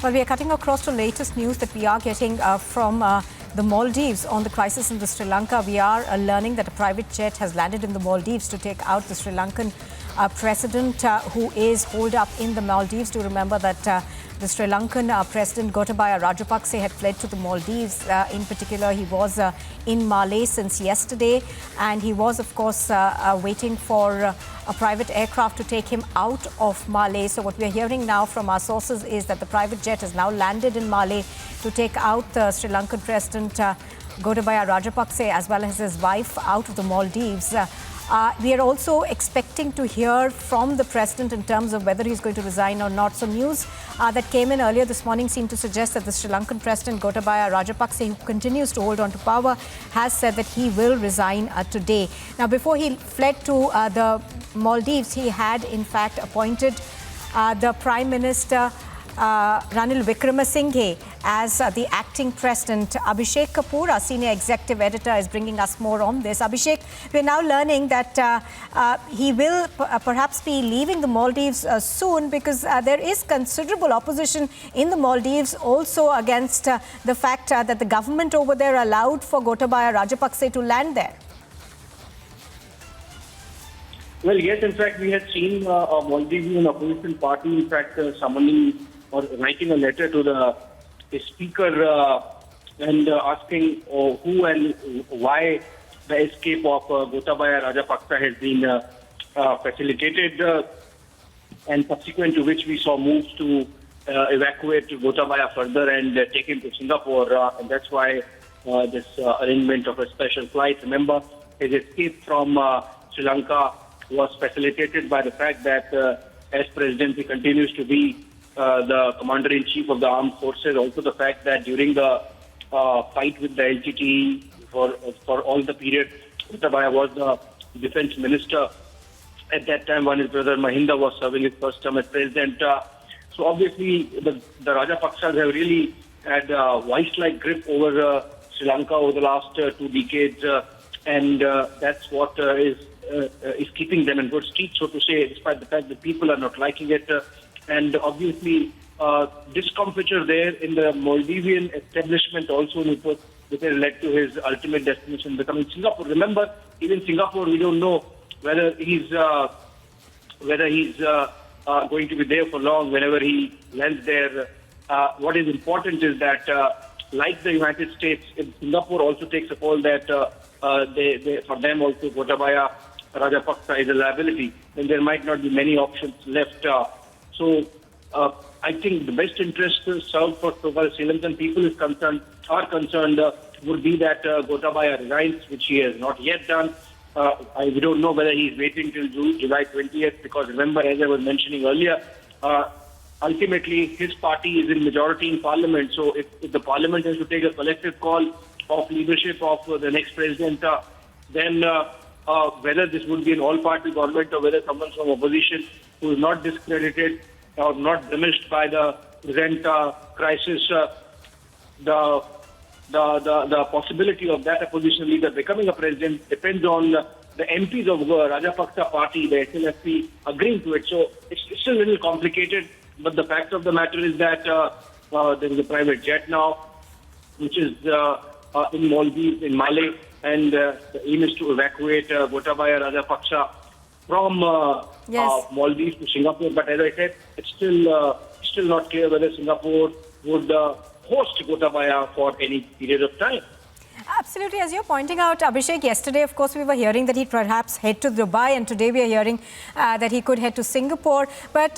Well, we are cutting across to latest news that we are getting from the Maldives on the crisis in the Sri Lanka. We are learning that a private jet has landed in the Maldives to take out the Sri Lankan president who is holed up in the Maldives. Do remember that the Sri Lankan President Gotabaya Rajapaksa had fled to the Maldives. In particular, he was in Malé since yesterday, and he was, of course, waiting for a private aircraft to take him out of Malé. So what we are hearing now from our sources is that the private jet has now landed in Malé to take out the Sri Lankan President Gotabaya Rajapaksa as well as his wife out of the Maldives. We are also expecting to hear from the president in terms of whether he's going to resign or not. So news that came in earlier this morning seemed to suggest that the Sri Lankan president Gotabaya Rajapaksa, who continues to hold on to power, has said that he will resign today. Now, before he fled to the Maldives, he had in fact appointed the Prime Minister Ranil Wickremesinghe as the acting president. Abhishek Kapoor, our senior executive editor, is bringing us more on this. Abhishek, we're now learning that he will perhaps be leaving the Maldives soon because there is considerable opposition in the Maldives also against the fact that the government over there allowed for Gotabaya Rajapaksa to land there. Well, yes, in fact, we had seen a Maldivian opposition party, in fact, summoning or writing a letter to the speaker and asking who and why the escape of Gotabaya Rajapaksa has been facilitated, and subsequent to which we saw moves to evacuate Gotabaya further and take him to Singapore. And that's why this arrangement of a special flight. Remember, his escape from Sri Lanka was facilitated by the fact that as president, he continues to be the commander-in-chief of the armed forces. Also the fact that during the fight with the LTTE for all the period, Gotabaya was the defense minister at that time when his brother Mahinda was serving his first term as president. So obviously the Rajapaksas have really had a vice-like grip over Sri Lanka over the last 2 decades, and that's what is keeping them in good stead, so to say, despite the fact that people are not liking it. And obviously, discomfiture there in the Maldivian establishment also, which has led to his ultimate destination becoming Singapore. Remember, even Singapore, we don't know whether he's going to be there for long. Whenever he lands there, what is important is that, like the United States, if Singapore also takes a call that for them also Gotabaya Rajapaksa is a liability, then there might not be many options left. So I think the best interest served for so far as Sri Lankan people is concerned, would be that Gotabaya resigns, which he has not yet done. We don't know whether he is waiting till July 20th, because remember, as I was mentioning earlier, ultimately his party is in majority in parliament. So if the parliament has to take a collective call of leadership of the next president, then whether this would be an all-party government or whether someone from opposition who is not discredited or not diminished by the present crisis, the possibility of that opposition leader becoming a president depends on the MPs of the Rajapaksa party, the SLFP, agreeing to it. So it's still a little complicated, but the fact of the matter is that there is a private jet now, which is in Maldives, in Malé, and the aim is to evacuate Gotabaya Rajapaksa from Maldives to Singapore. But as I said, it's still not clear whether Singapore would host Gotabaya for any period of time. Absolutely. As you're pointing out, Abhishek, yesterday, of course, we were hearing that he'd perhaps head to Dubai, and today we are hearing that he could head to Singapore. But,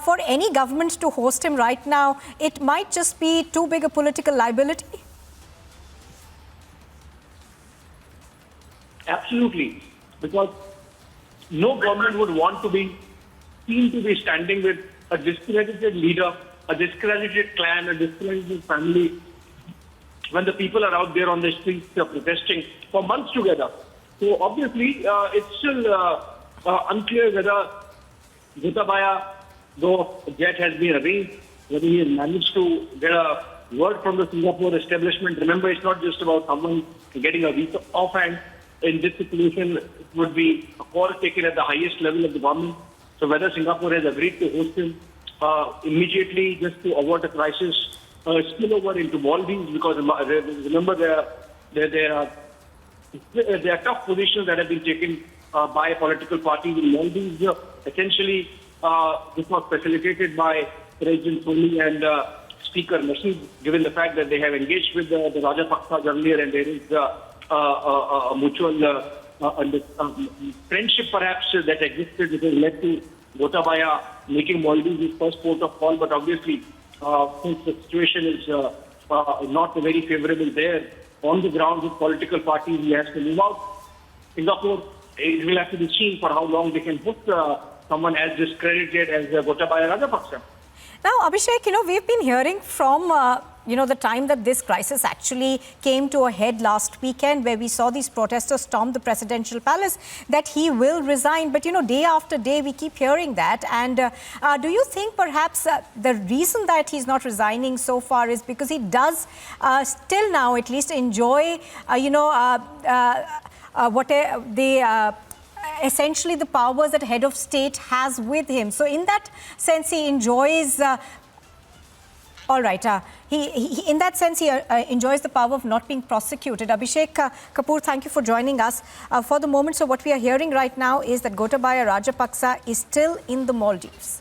for any government to host him right now, it might just be too big a political liability. Absolutely, because no government would want to be seen to be standing with a discredited leader, a discredited clan, a discredited family, when the people are out there on the streets protesting for months together. So obviously, it's still unclear whether Gotabaya, though a jet has been arranged, whether he has managed to get a word from the Singapore establishment. Remember, it's not just about someone getting a week offhand. In this situation, it would be a call taken at the highest level of the government. So whether Singapore has agreed to host him immediately just to avoid a crisis spill over into Maldives, because remember there are tough positions that have been taken by political parties in Maldives. Essentially, this was facilitated by President Soni and Speaker Nasheed, given the fact that they have engaged with the Rajapaksa earlier, and there is a mutual friendship perhaps that existed, which has led to Gotabaya making Maldives his first port of call. But obviously, since the situation is not very favorable there on the ground with political parties, he has to move out. Singapore, it will have to be seen for how long they can put someone as discredited as Gotabaya Rajapaksa. Now, Abhishek, we've been hearing from, the time that this crisis actually came to a head last weekend, where we saw these protesters storm the presidential palace, that he will resign. But, day after day, we keep hearing that. And do you think perhaps the reason that he's not resigning so far is because he does still now at least enjoy, essentially the powers that head of state has with him? So in that sense, he enjoys, in that sense, he enjoys the power of not being prosecuted. Abhishek Kapoor, thank you for joining us. For the moment, so what we are hearing right now is that Gotabaya Rajapaksa is still in the Maldives.